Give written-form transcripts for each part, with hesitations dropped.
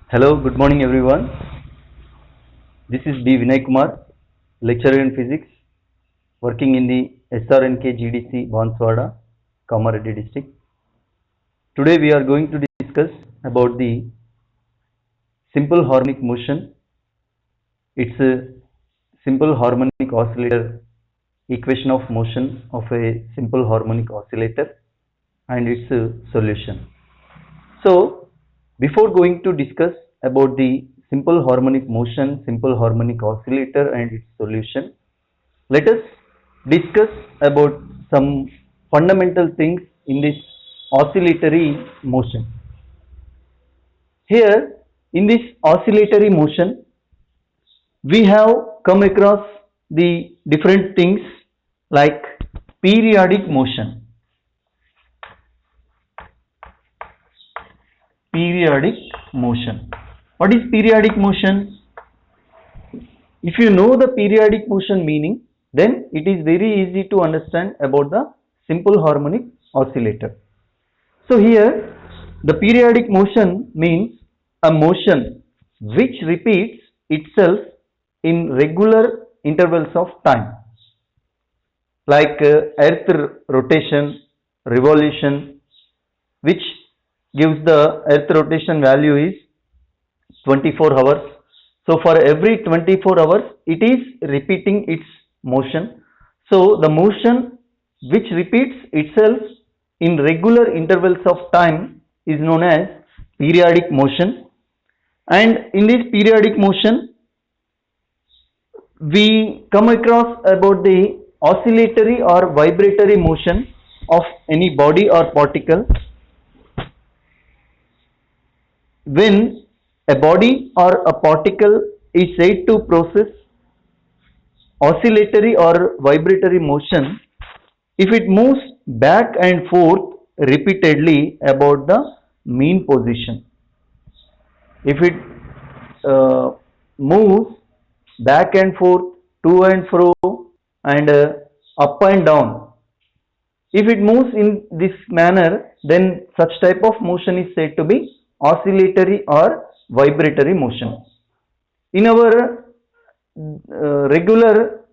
Hello, good morning everyone. This is D. Vinay Kumar, lecturer in physics, working in the SRNK GDC Banswada, Kamareddy district. Today we are going to discuss about the simple harmonic motion. It's a simple harmonic oscillator equation of motion of a simple harmonic oscillator and its solution. So, before going to discuss about the simple harmonic motion, simple harmonic oscillator and its solution, let us discuss about some fundamental things in this oscillatory motion. Here, in this oscillatory motion, we have come across the different things like periodic motion. Periodic motion. What is periodic motion? If you know the periodic motion meaning, then it is very easy to understand about the simple harmonic oscillator. So here the periodic motion means a motion which repeats itself in regular intervals of time, like earth rotation, revolution, which gives the earth rotation value is 24 hours. So for every 24 hours it is repeating its motion. So the motion which repeats itself in regular intervals of time is known as periodic motion. And in this periodic motion we come across about the oscillatory or vibratory motion of any body or particle. When a body or a particle is said to process oscillatory or vibratory motion if it moves back and forth repeatedly about the mean position. If it moves back and forth, to and fro, and up and down, if it moves in this manner, then such type of motion is said to be oscillatory or vibratory motion. In our regular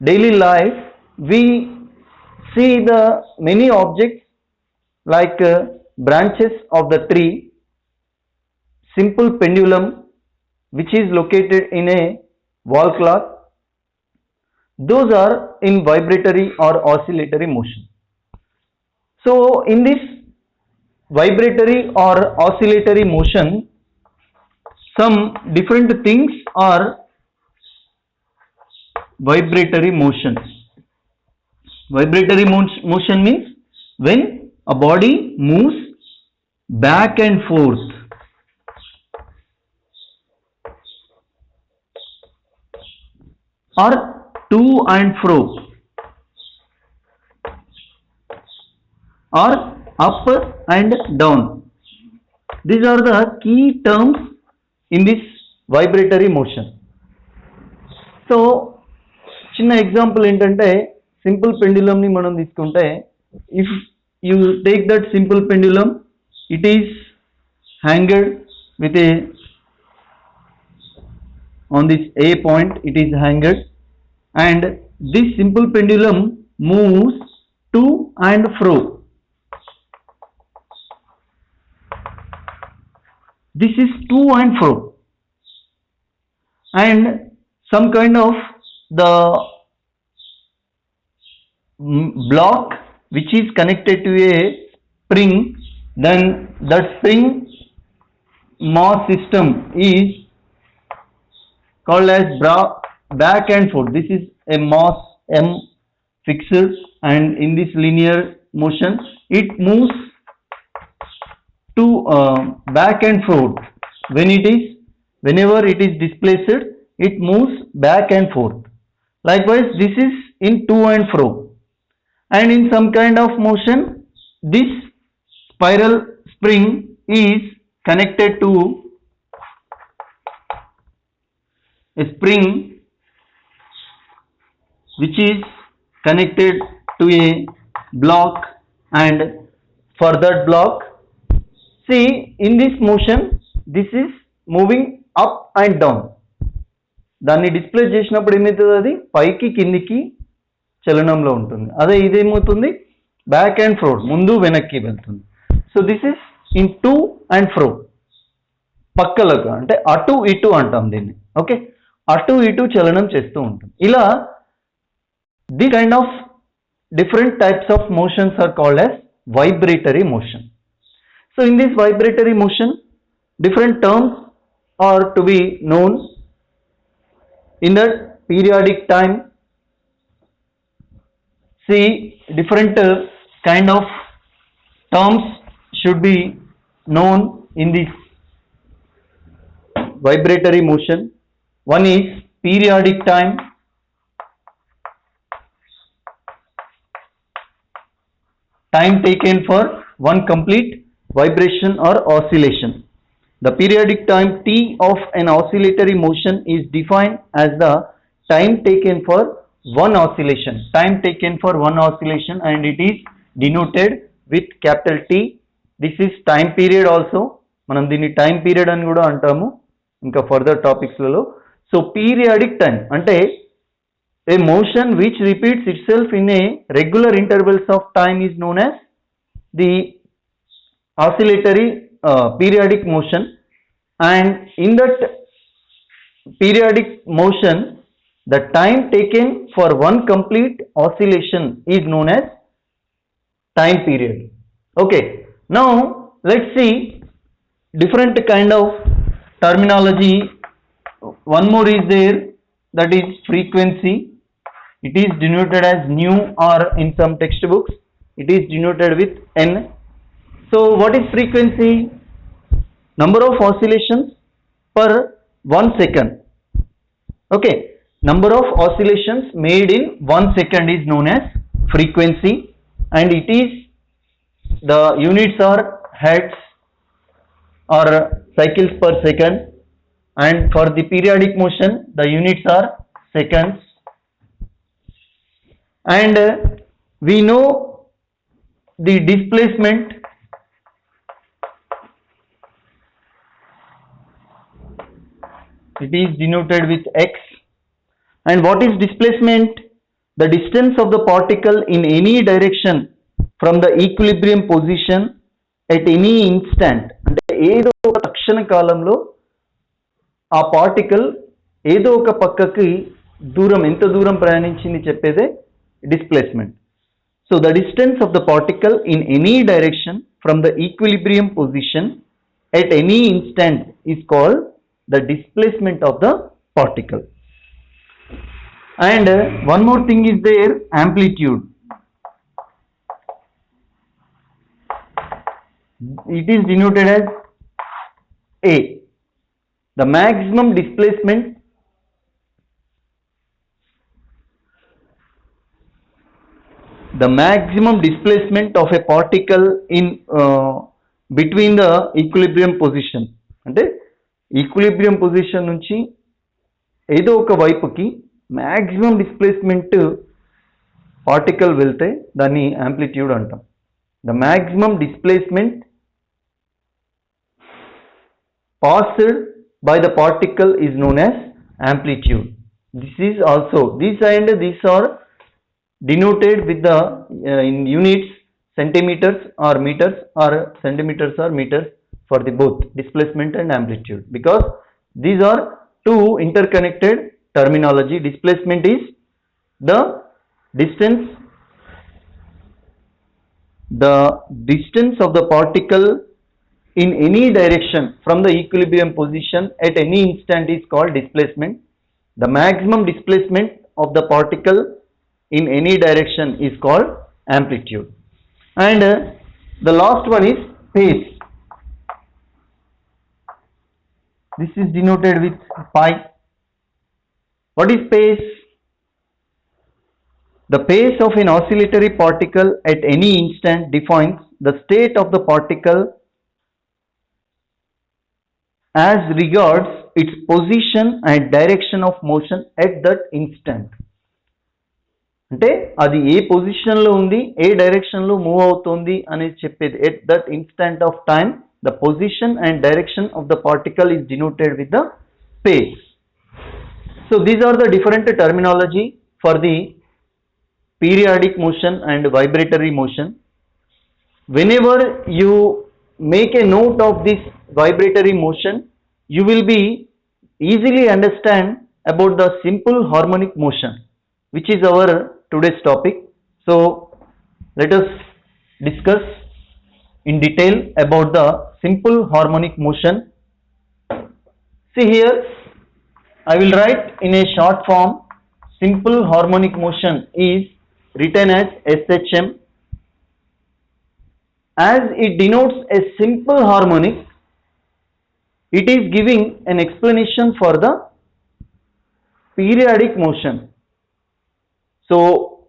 daily life, we see the many objects like branches of the tree, simple pendulum which is located in a wall clock. Those are in vibratory or oscillatory motion. So in this vibratory or oscillatory motion, some different things are vibratory motion. Vibratory motion means when a body moves back and forth. Or to and fro, or up and down. These are the key terms in this vibratory motion. So చిన్న example ఏంటంటే simple pendulum ని మనం తీసుకుంటే, if you take that simple pendulum, it is hanged with a on this A point, it is hanged, and this simple pendulum moves to and fro. This is to and fro, and some kind of the block which is connected to a spring, then that spring mass system is called as back and forth. This is a mass M fixed, and in this linear motion it moves to back and forth. Whenever it is displaced, it moves back and forth. Likewise, this is in to and fro, and in some kind of motion this spiral spring is connected to a spring which is connected to a block, and for that block, see, in this motion this is moving up and down. దాన్ని display చేసినప్పుడు ఏమవుతుంది, అది పైకి కిందికి చలనంలో ఉంటుంది. అదే ఇదేమవుతుంది, back and fro, ముందు వెనక్కి వెళ్తుంది. So this is in to and fro, పక్కలకు అంటే అటు ఇటు అంటాం దీన్ని. ఓకే, అటు ఇటు చలనం చేస్తూ ఉంటుంది. ఇలా the kind of different types of motions are called as vibratory motion. So in this vibratory motion, different terms are to be known. In that periodic time, see, different kind of terms should be known in this vibratory motion. One is periodic time. Time taken for one complete vibration or oscillation. The periodic time t of an oscillatory motion is defined as the time taken for one oscillation. Time taken for one oscillation, and it is denoted with capital T. This is time period also. మనం దీన్ని time period అని కూడా అంటాము ఇంకా further టాపిక్స్లలో. So periodic time అంటే a motion which repeats itself in a regular intervals of time is known as the oscillatory periodic motion, and in that periodic motion the time taken for one complete oscillation is known as time period. Okay, now let's see different kind of terminology. One more is there, that is frequency. It is denoted as nu, or in some textbooks it is denoted with n. So what is frequency? Number of oscillations per 1 second. Okay, number of oscillations made in 1 second is known as frequency, and it is, the units are hertz or cycles per second, and for the periodic motion the units are seconds. And we know the displacement. It is denoted with x. And what is displacement? The distance of the particle in any direction from the equilibrium position at any instant. అంటే ఏదో ఒక తక్షణ కాలంలో ఆ particle ఏదో ఒక పక్కకి దూరం, ఎంత దూరం ప్రయాణించింది చెప్పేదే displacement. So the distance of the particle in any direction from the equilibrium position at any instant is called the displacement of the particle. And one more thing is there, amplitude. It is denoted as A. The maximum displacement of a particle in between the equilibrium position. అంటే equilibrium position నుంచి ఏదో ఒక వైపుకి maximum displacement particle వెళ్తే దాన్ని amplitude అంటాం. The maximum displacement passed by the particle is known as amplitude. This is also, these are denoted with the in units centimeters or meters, or centimeters or meters for the both displacement and amplitude, because these are two interconnected terminology. Displacement is the distance of the particle in any direction from the equilibrium position at any instant is called displacement. The maximum displacement of the particle in any direction is called amplitude. And the last one is phase. This is denoted with pi. What is phase? The phase of an oscillatory particle at any instant defines the state of the particle as regards its position and direction of motion at that instant. అంటే అది ఏ పొజిషన్లో ఉంది, ఏ డైరెక్షన్లో move అవుతుంది అనేది చెప్పేది. At that instant of time the position and direction of the particle is denoted with the pace. So these are the different terminology for the periodic motion and vibratory motion. Whenever you make a note of this vibratory motion, you will be easily understand about the simple harmonic motion, which is our today's topic. So let us discuss in detail about the simple harmonic motion. See here, I will write in a short form. Simple harmonic motion is written as SHM. As it denotes a simple harmonic, it is giving an explanation for the periodic motion. So,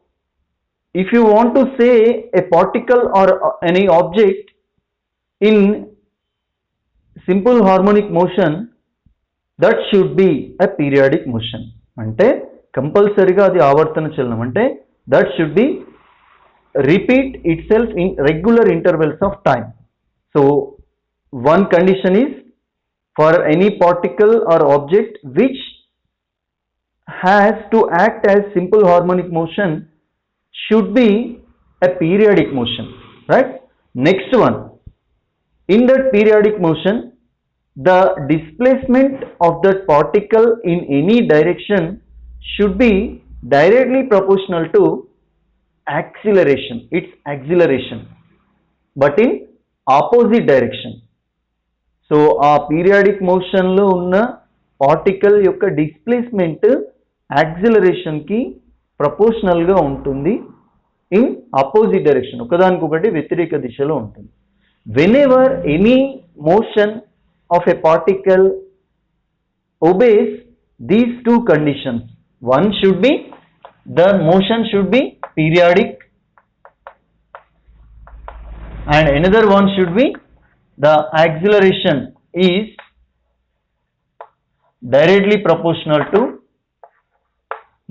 if you want to say a particle or any object in simple harmonic motion, that should be a periodic motion. అంటే కంపల్సరీగా అది ఆవర్తన చలనం అంటే that should be repeat itself in regular intervals of time. So one condition is for any particle or object which has to act as simple harmonic motion should be a periodic motion, right? Next one, in that periodic motion, the displacement of that particle in any direction should be directly proportional to acceleration, its acceleration, but in opposite direction. So ఆ periodic motion లో ఉన్న particle యొక్క displacement acceleration కి proportional గా ఉంటుంది in opposite direction, ఒకదానికొకటి వ్యతిరేక దిశలో ఉంటుంది. Whenever any motion of a particle obeys these two conditions, one should be the motion should be periodic and another one should be the acceleration is directly proportional to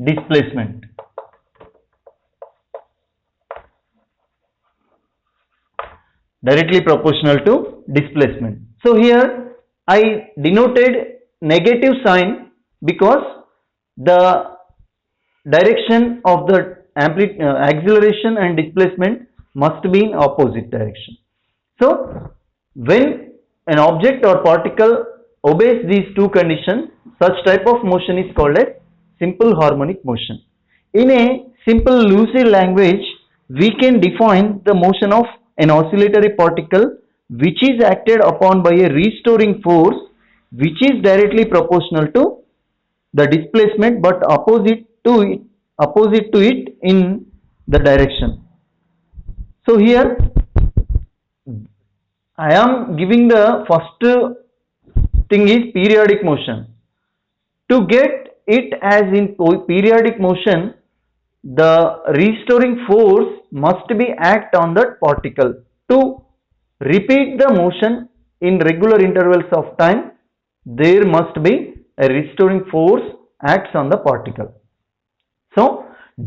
displacement. Directly proportional to displacement. So here I denoted negative sign because the direction of the acceleration and displacement must be in opposite direction. So when an object or particle obeys these two conditions, such type of motion is called as simple harmonic motion. In a simple lucid language, we can define the motion of an oscillatory particle which is acted upon by a restoring force which is directly proportional to the displacement but opposite to it in the direction. So here I am giving the first thing is periodic motion. To get it as in periodic motion, the restoring force must be act on that particle. To repeat the motion in regular intervals of time, there must be a restoring force acts on the particle. So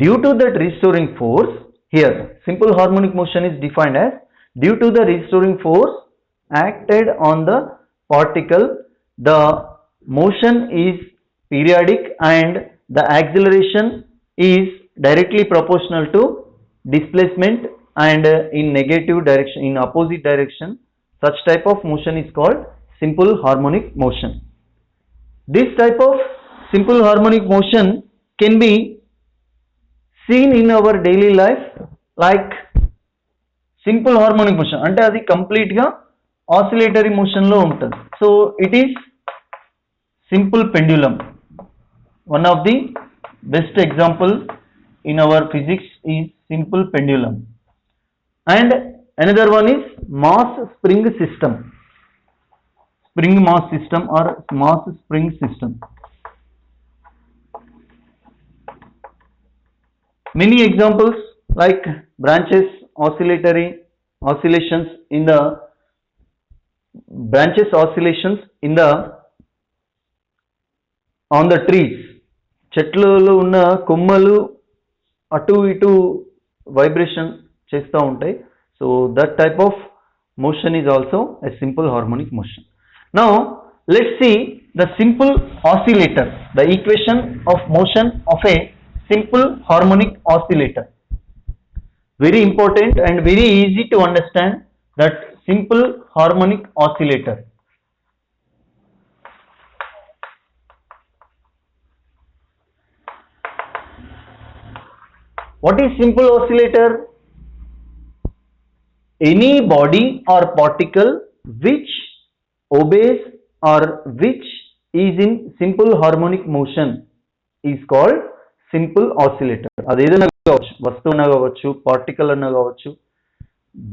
due to that restoring force, here simple harmonic motion is defined as due to the restoring force acted on the particle, the motion is periodic and the acceleration is directly proportional to displacement and in negative direction, in opposite direction. Such type of motion is called simple harmonic motion. This type of simple harmonic motion can be seen in our daily life like simple harmonic motion అంటే అది complete గా oscillatory motion లో ఉంటుంది. So it is simple pendulum. One of the best example in our physics is simple pendulum, and another one is mass spring system, spring mass system or mass spring system. Many examples like branches oscillatory oscillations in the branches oscillations in the on the trees, చెట్లలో ఉన్న కొమ్మలు అటు ఇటు vibration చేస్తూ ఉంటాయి. So that type of motion is also a simple harmonic motion. Now let's see the simple oscillator, the equation of motion of a simple harmonic oscillator. Very important and very easy to understand that simple harmonic oscillator. What is simple oscillator? Any body or particle which obeys or which is in simple harmonic motion is called simple oscillator. అది ఏదైనా కావచ్చు, వస్తువు అన్నా కావచ్చు, particle అన్నా కావచ్చు.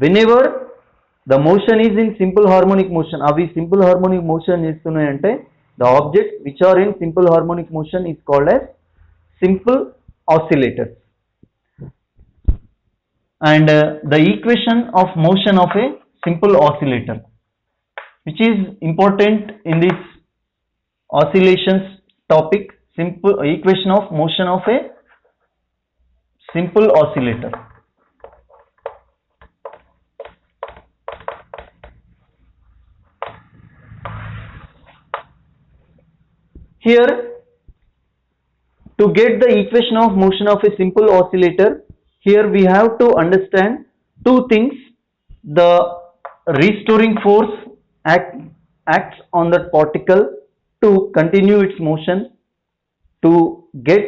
Whenever the motion is in simple harmonic motion, అవి simple harmonic motion చేస్తున్నాయంటే the objects which are in simple harmonic motion is called as simple oscillators. And the equation of motion of a simple oscillator, which is important in this oscillations topic, simple equation of motion of a simple oscillator. Here, to get the equation of motion of a simple oscillator, here we have to understand two things. The restoring force acts on that particle to continue its motion. To get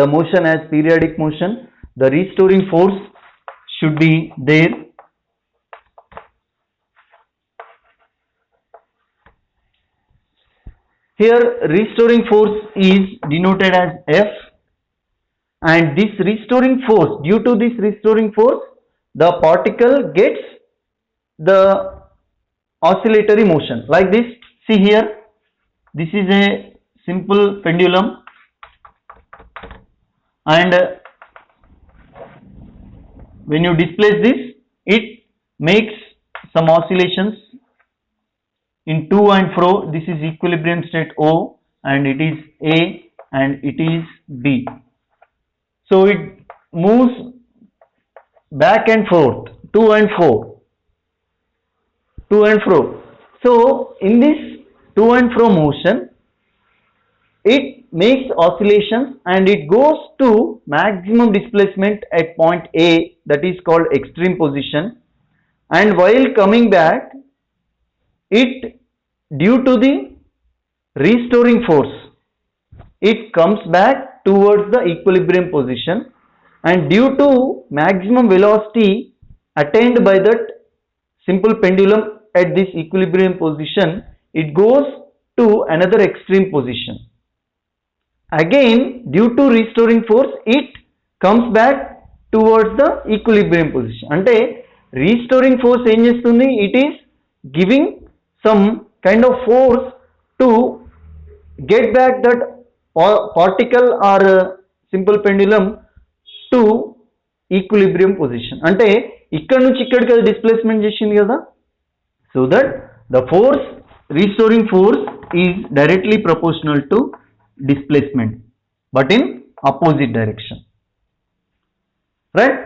the motion as periodic motion, the restoring force should be there. Here restoring force is denoted as F, and this restoring force, due to this restoring force, the particle gets the oscillatory motion like this. See here, this is a simple pendulum, and when you displace this, it makes some oscillations in to and fro. This is equilibrium state O, and it is A, and it is B. So it moves back and forth, to and fro. So in this to and fro motion, it makes oscillations and it goes to maximum displacement at point A, that is called extreme position, and while coming back, it, due to the restoring force, it comes back towards the equilibrium position, and due to maximum velocity attained by that simple pendulum at this equilibrium position, it goes to another extreme position. Again, due to restoring force, it comes back towards the equilibrium position. Ante restoring force em chestundi, it is giving some kind of force to get back that particle or simple pendulum to equilibrium position. అంటే ఇక్కడ నుంచి ఇక్కడికి అది displacement చేసింది కదా. So that the force, restoring force is directly proportional to displacement, but in opposite direction, right?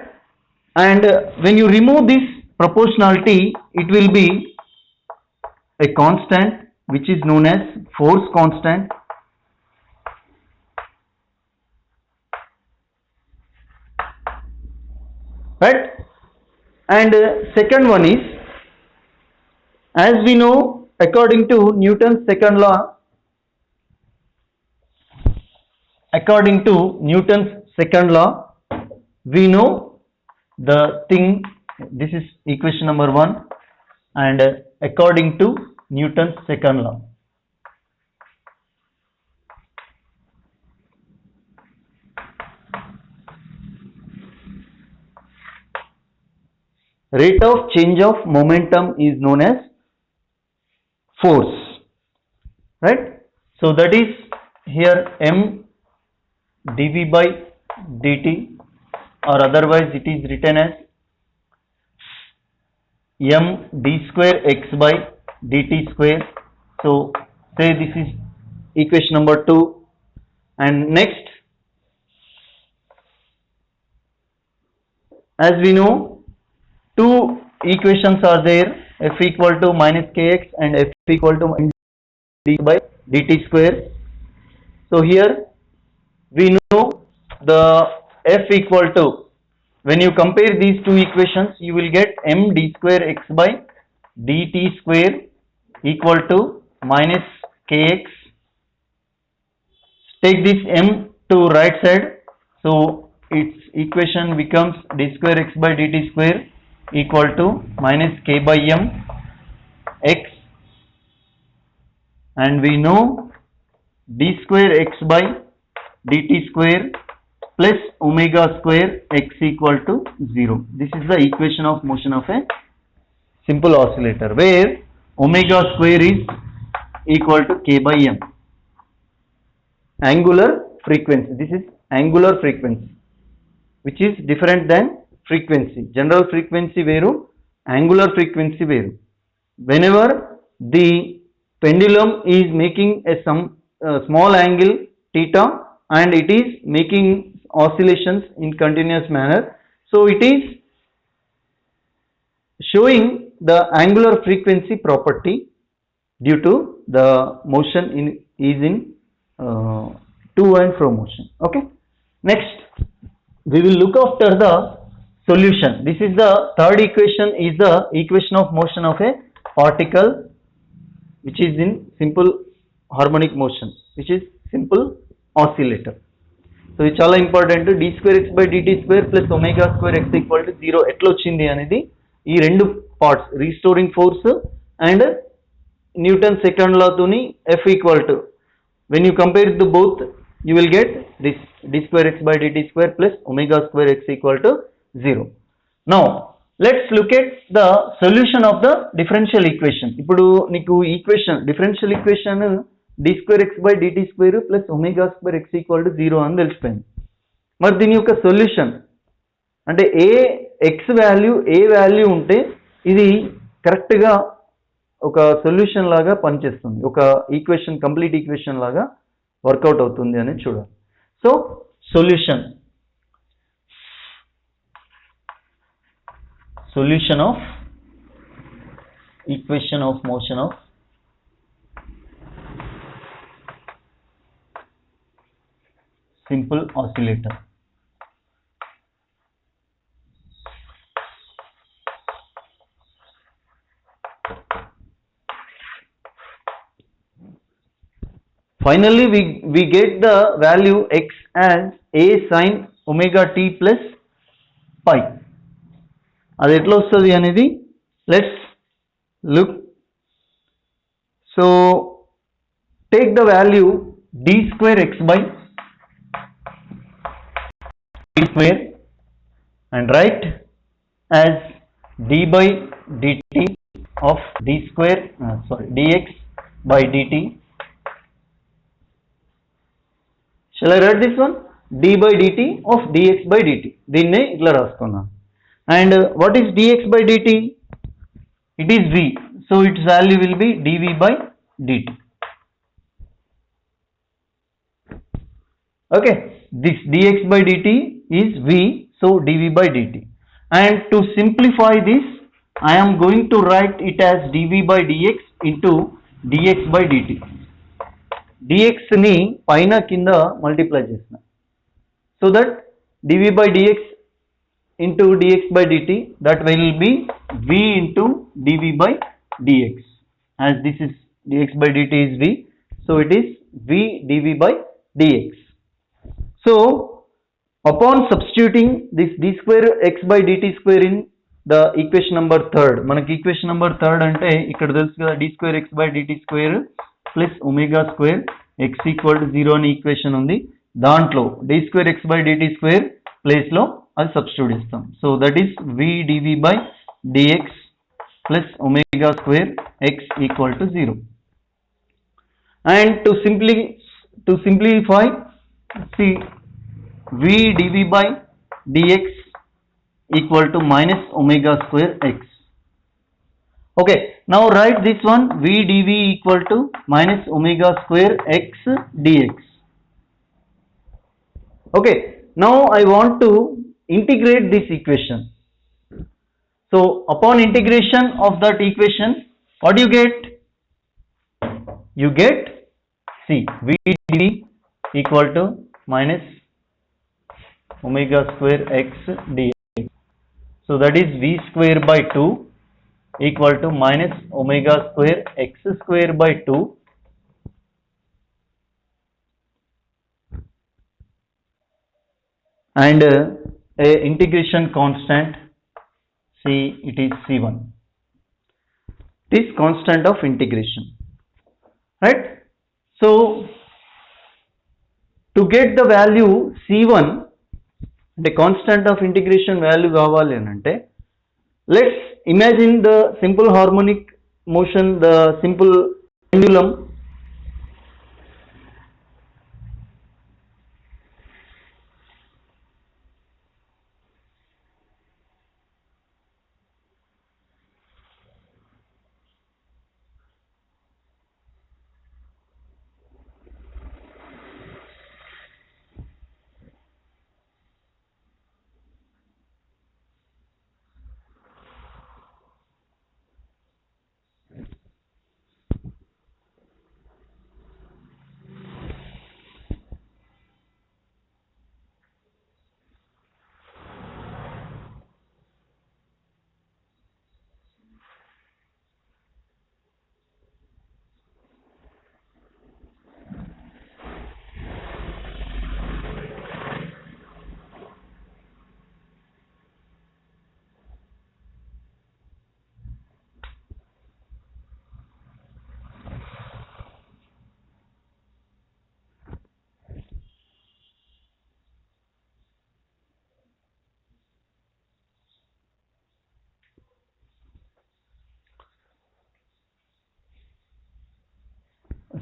And when you remove this proportionality, it will be a constant which is known as force constant. Right? And second one is, as we know, according to Newton's second law, we know the thing. This is equation number 1, and according to Newton's second law, rate of change of momentum is known as force, right? So that is here m dv by dt, or otherwise it is written as m d square x by dt square. So say this is equation number 2, and next, as we know, two equations are there. f equal to minus kx and f equal to d by dt square. So here we know the f equal to, when you compare these two equations, you will get m d square x by dt square equal to minus kx. Take this m to right side, so its equation becomes d square x by dt square equal to minus k by m x, and we know d square x by dt square plus omega square x equal to 0. This is the equation of motion of a simple oscillator, where omega square is equal to k by m. Angular frequency, this is angular frequency, which is different than frequency. General frequency veru, angular frequency veru. Whenever the pendulum is making some small angle theta and it is making oscillations in continuous manner, so it is showing the angular frequency property due to the motion is in to and fro motion. Okay, next we will look after the solution. This is the third equation, is the equation of motion of a particle which is in simple harmonic motion, which is simple oscillator. So ఇది చాలా important. d square x by dt square plus omega square x equal to 0 ఎట్లా వచ్చింది అనేది ఈ రెండు parts, restoring force and Newton second లా తోని f equal to, when you compare the both you will get this d square x by dt square plus omega square x equal to 0. Now let's look at the solution of the differential equation. ఇప్పుడు నీకు equation, differential equation d square x by dt square plus omega square x equal to 0 అని తెలిసిపోయింది. మరి దీని యొక్క solution అంటే x value ఉంటే ఇది కరెక్ట్గా ఒక సొల్యూషన్ లాగా పనిచేస్తుంది, ఒక ఈక్వేషన్, కంప్లీట్ ఈక్వేషన్ లాగా వర్కౌట్ అవుతుంది అని చూడాలి. So solution of equation of motion of simple oscillator. Finally we get the value x as a sin omega t plus pi. అది ఎట్లా వస్తుంది అనేది let's look. So take the value d square x by d square and write as d by dt of d square dx by dt. Shall I write this one? d by dt of dx by dt. దీన్నే ఇట్లా రాసుకున్నాం. And what is dx by dt? It is v, so its value will be dv by dt. Okay, this dx by dt is v, so dv by dt. And to simplify this, I am going to write it as dv by dx into dx by dt. dx ni paina kinda multiply chesna, so that dv by dx into dx by dt, that will be v into dv by dx, as this is dx by dt is v, so it is v dv by dx. So upon substituting this d square x by dt square in the equation number third, మనకి equation number third అంటే ఇక్కడ తెలుసు కదా, d square x by dt square plus omega square x equal to 0 అని equation ఉంది. దాంట్లో d square x by dt square place లో అది సబ్స్టిట్యూట్ ఇస్తాం. So that is v dv by dx plus omega square x equal to 0. And to simplify, see, v dv by dx equal to minus omega square x. Okay, now write this one, v dv equal to minus omega square x dx. Okay, now I want to integrate this equation. So upon integration of that equation, what do you get? You get C, V dt equal to minus omega square x dx. So that is V square by 2 equal to minus omega square x square by 2 and a integration constant C, it is C1. It is constant of integration, right? So to get the value C1, the constant of integration value కావాలి అంటే, let's imagine the simple harmonic motion, the simple pendulum.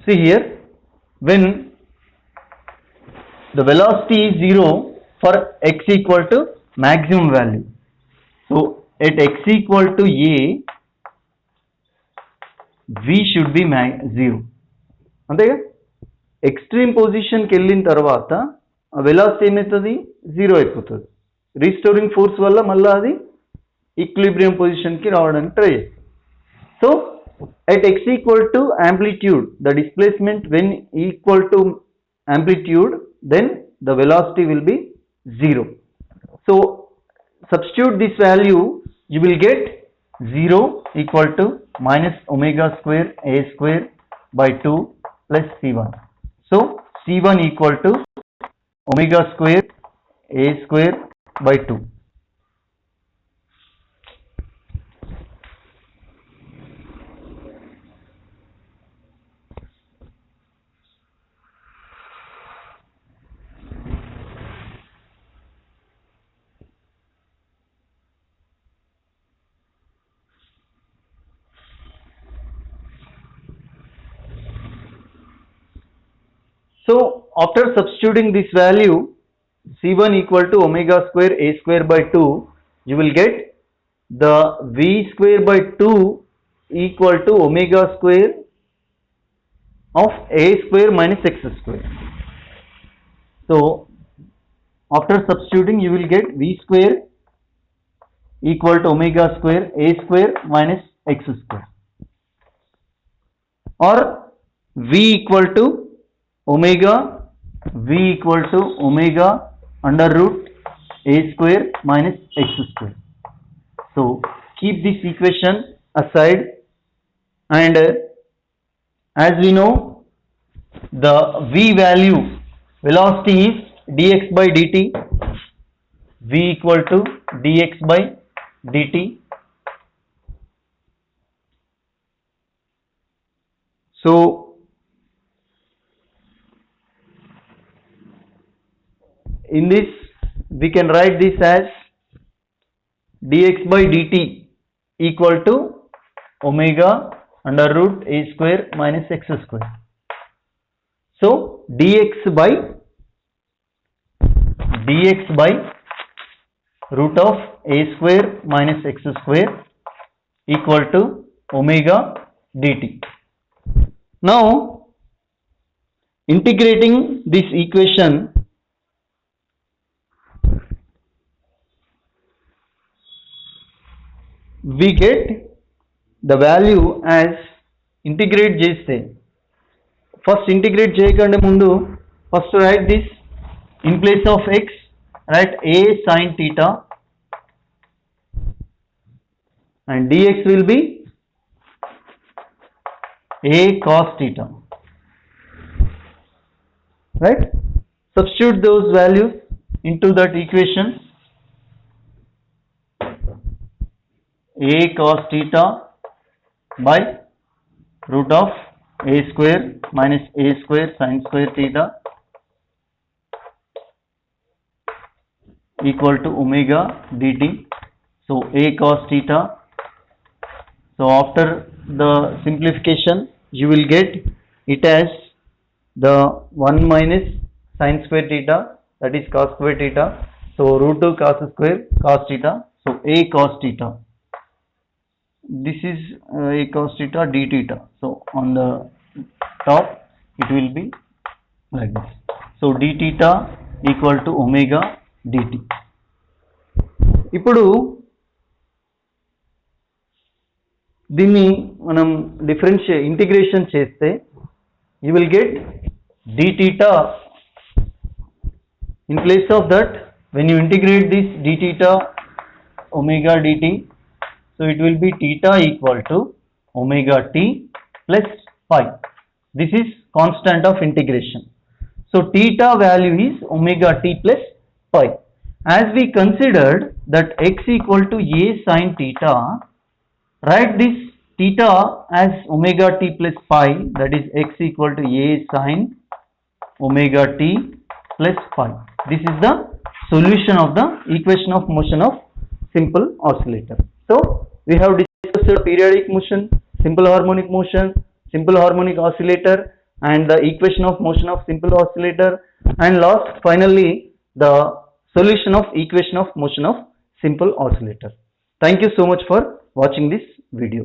See here, when the velocity is 0 for x equal to maximum value. So at x equal to a, v should be 0. అంతేగా, extreme పొజిషన్కి వెళ్ళిన తర్వాత velocity ఏమవుతుంది, 0 అయిపోతుంది. Restoring force వల్ల మళ్ళీ అది equilibrium పొజిషన్కి రావడానికి ట్రై చేస్తుంది. So at x equal to amplitude, the displacement when equal to amplitude, then the velocity will be 0. So substitute this value, you will get 0 equal to minus omega square a square by 2 plus c1. So c1 equal to omega square a square by 2. So after substituting this value, c1 equal to omega square a square by 2, you will get the v square by 2 equal to omega square of a square minus x square. So after substituting, you will get v square equal to omega square a square minus x square, or v equal to omega under root a square minus x square. So keep this equation aside, and as we know, the v value, velocity is dx by dt, v equal to dx by dt. So in this, we can write this as dx by dt equal to omega under root a square minus x square. So dx by root of a square minus x square equal to omega dt. Now integrating this equation, we get the value as integrate చేస్తే first integrate చేయకంటే ముందు first write this in place of x write a sin theta and dx will be a cos theta, right? Substitute those values into that equation. A cos theta by root of a square minus a square sin square theta equal to omega dt. So a cos theta. So after the simplification you will get it as the 1 minus sin square theta, that is cos square theta. So root 2 cos square cos theta. So a cos theta. This is a cos theta d theta. So on the top it will be like this. So d theta equal to omega dt. ఇప్పుడు దీన్ని మనం integration చేస్తే you will get d theta. In place of that, when you integrate this d theta omega dt, so it will be theta equal to omega t plus phi. This is constant of integration. So theta value is omega t plus phi. As we considered that x equal to a sin theta, write this theta as omega t plus phi, that is x equal to a sin omega t plus phi. This is the solution of the equation of motion of simple oscillator. So we have discussed periodic motion, simple harmonic motion, simple harmonic oscillator, and the equation of motion of simple oscillator, and last finally the solution of equation of motion of simple oscillator. Thank you so much for watching this video.